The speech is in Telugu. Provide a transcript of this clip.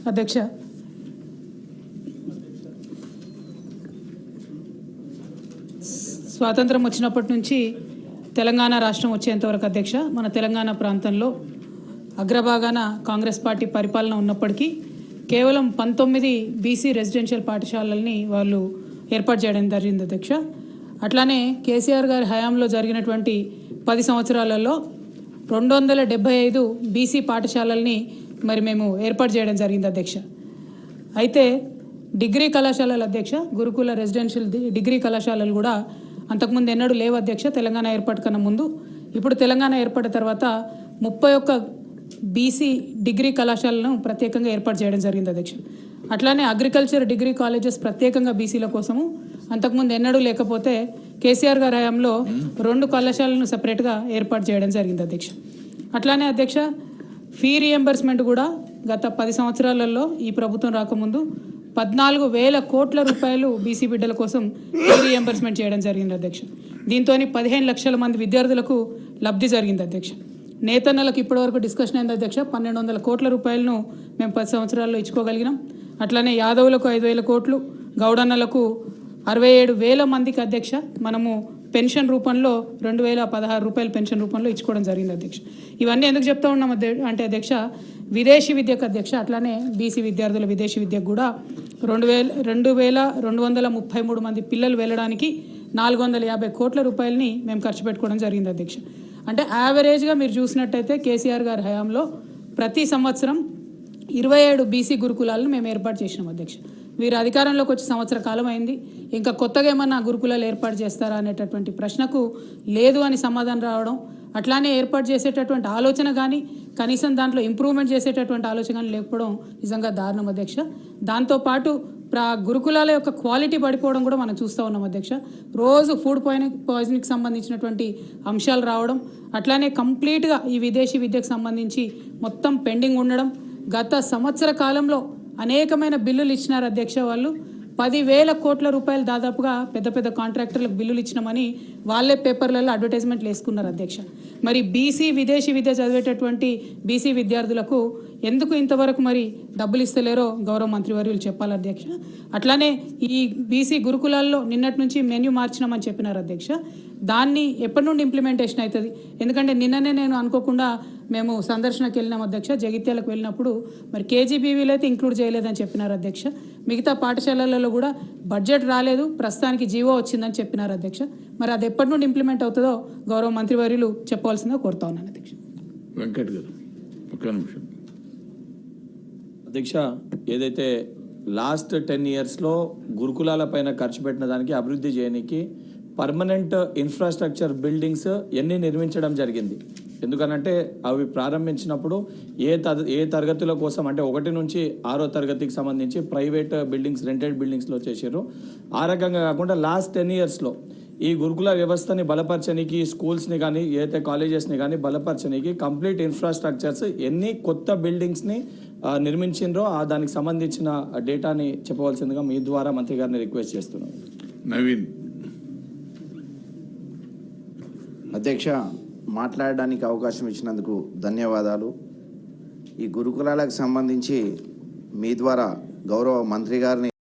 అధ్యక్ష, స్వాతంత్రం వచ్చినప్పటి నుంచి తెలంగాణ రాష్ట్రం వచ్చేంతవరకు అధ్యక్ష మన తెలంగాణ ప్రాంతంలో అగ్రభాగాన కాంగ్రెస్ పార్టీ పరిపాలన ఉన్నప్పటికీ కేవలం 19 బీసీ రెసిడెన్షియల్ పాఠశాలల్ని వాళ్ళు ఏర్పాటు చేయడం జరిగింది అధ్యక్ష. అట్లానే కేసీఆర్ గారి హయాంలో జరిగినటువంటి 10 సంవత్సరాలలో 275 బీసీ పాఠశాలల్ని మరి మేము ఏర్పాటు చేయడం జరిగింది అధ్యక్ష. అయితే డిగ్రీ కళాశాలల అధ్యక్ష, గురుకుల రెసిడెన్షియల్ డిగ్రీ కళాశాలలు కూడా అంతకుముందు ఎన్నడూ లేవు అధ్యక్ష తెలంగాణ ఏర్పాటు కన్నా ముందు. ఇప్పుడు తెలంగాణ ఏర్పడిన తర్వాత 31 బీసీ డిగ్రీ కళాశాలను ప్రత్యేకంగా ఏర్పాటు చేయడం జరిగింది అధ్యక్ష. అట్లానే అగ్రికల్చర్ డిగ్రీ కాలేజెస్ ప్రత్యేకంగా బీసీల కోసము అంతకుముందు ఎన్నడూ లేకపోతే కేసీఆర్ గారి హయాంలో 2 కళాశాలను సపరేట్గా ఏర్పాటు చేయడం జరిగింది అధ్యక్ష. అట్లానే అధ్యక్ష ఫీ రియంబర్స్మెంట్ కూడా గత 10 సంవత్సరాలలో ఈ ప్రభుత్వం రాకముందు 14,000 కోట్ల రూపాయలు బీసీ బిడ్డల కోసం ఫీ రియంబర్స్మెంట్ చేయడం జరిగింది అధ్యక్ష. దీంతో 15 లక్షల మంది విద్యార్థులకు లబ్ధి జరిగింది అధ్యక్ష. నేతన్నలకు ఇప్పటివరకు డిస్కషన్ అయింది అధ్యక్ష. 1,200 కోట్ల రూపాయలను మేము 10 సంవత్సరాల్లో ఇచ్చుకోగలిగినాం. అట్లానే యాదవులకు 5,000 కోట్లు, గౌడన్నలకు 67,000 మందికి అధ్యక్ష మనము పెన్షన్ రూపంలో 2,016 రూపాయలు పెన్షన్ రూపంలో ఇచ్చుకోవడం జరిగింది అధ్యక్ష. ఇవన్నీ ఎందుకు చెప్తా ఉన్నాం అంటే అధ్యక్ష విదేశీ విద్యకు అధ్యక్ష అట్లానే బీసీ విద్యార్థుల విదేశీ విద్యకు కూడా 2,233 మంది పిల్లలు వెళ్ళడానికి 450 కోట్ల రూపాయలని మేము ఖర్చు పెట్టుకోవడం జరిగింది అధ్యక్ష. అంటే యావరేజ్గా మీరు చూసినట్టయితే కేసీఆర్ గారి హయాంలో ప్రతి సంవత్సరం 27 బీసీ గురుకులాలను మేము ఏర్పాటు చేసినాం అధ్యక్ష. వీరు అధికారంలోకి వచ్చి సంవత్సర కాలం అయింది, ఇంకా కొత్తగా ఏమన్నా గురుకులాలు ఏర్పాటు చేస్తారా అనేటటువంటి ప్రశ్నకు లేదు అని సమాధానం రావడం, అట్లానే ఏర్పాటు చేసేటటువంటి ఆలోచన కానీ కనీసం దాంట్లో ఇంప్రూవ్మెంట్ చేసేటటువంటి ఆలోచన కానీ లేకపోవడం నిజంగా దారుణం అధ్యక్ష. దాంతోపాటు గురుకులాల యొక్క క్వాలిటీ పడిపోవడం కూడా మనం చూస్తూ ఉన్నాం అధ్యక్ష. రోజు ఫుడ్ పాయిజనింగ్కి సంబంధించినటువంటి అంశాలు రావడం, అట్లానే కంప్లీట్గా ఈ విదేశీ విద్యకు సంబంధించి మొత్తం పెండింగ్ ఉండడం. గత సంవత్సర కాలంలో అనేకమైన బిల్లులు ఇచ్చినారు అధ్యక్ష. వాళ్ళు 10,000 కోట్ల రూపాయలు దాదాపుగా పెద్ద పెద్ద కాంట్రాక్టర్లకు బిల్లులు ఇచ్చినామని వాళ్ళే పేపర్లలో అడ్వర్టైజ్మెంట్లు వేసుకున్నారు అధ్యక్ష. మరి బీసీ విదేశీ విద్య చదివేటటువంటి బీసీ విద్యార్థులకు ఎందుకు ఇంతవరకు మరి డబ్బులు ఇస్తలేరో గౌరవ మంత్రివర్యులు చెప్పాలి అధ్యక్ష. అట్లానే ఈ బీసీ గురుకులాల్లో నిన్నటి నుంచి మెన్యూ మార్చినామని చెప్పినారు అధ్యక్ష. దాన్ని ఎప్పటి నుండి ఇంప్లిమెంటేషన్ అవుతుంది? ఎందుకంటే నిన్ననే నేను అనుకోకుండా మేము సందర్శనకు వెళ్ళినాం అధ్యక్ష. జగిత్యాలకు వెళ్ళినప్పుడు మరి కేజీబీవీలు అయితే ఇంక్లూడ్ చేయలేదని చెప్పినారు అధ్యక్ష. మిగతా పాఠశాలలలో కూడా బడ్జెట్ రాలేదు, ప్రస్తుతానికి జీవో వచ్చిందని చెప్పినారు అధ్యక్ష. మరి అది ఎప్పటి నుండి ఇంప్లిమెంట్ అవుతుందో గౌరవ మంత్రివర్యులు చెప్పవలసిందో కోరుతా ఉన్నాను అధ్యక్ష. వెంకట్ గారు ఒక్క నిమిషం. అధ్యక్ష, ఏదైతే లాస్ట్ 10 ఇయర్స్లో గురుకులాల పైన ఖర్చు పెట్టిన దానికి అభివృద్ధి చేయడానికి పర్మనెంట్ ఇన్ఫ్రాస్ట్రక్చర్ బిల్డింగ్స్ ఎన్ని నిర్మించడం జరిగింది. ఎందుకనంటే అవి ప్రారంభించినప్పుడు ఏ తరగతుల కోసం అంటే 1 నుంచి 6వ తరగతికి సంబంధించి ప్రైవేట్ బిల్డింగ్స్, రెంటెడ్ బిల్డింగ్స్లో చేశారు. ఆ రకంగా కాకుండా లాస్ట్ 10 ఇయర్స్లో ఈ గురుకుల వ్యవస్థని బలపరచడానికి, స్కూల్స్ని కానీ ఏదైతే కాలేజెస్ని కానీ బలపరచడానికి కంప్లీట్ ఇన్ఫ్రాస్ట్రక్చర్స్ ఎన్ని కొత్త బిల్డింగ్స్ని నిర్మించిండ్రో దానికి సంబంధించిన డేటాని చెప్పవలసిందిగా మీ ద్వారా మంత్రి గారిని రిక్వెస్ట్ చేస్తున్నాను. నవీన్. అధ్యక్ష, మాట్లాడడానికి అవకాశం ఇచ్చినందుకు ధన్యవాదాలు. ఈ గురుకులాలకు సంబంధించి మీ ద్వారా గౌరవ మంత్రి గారిని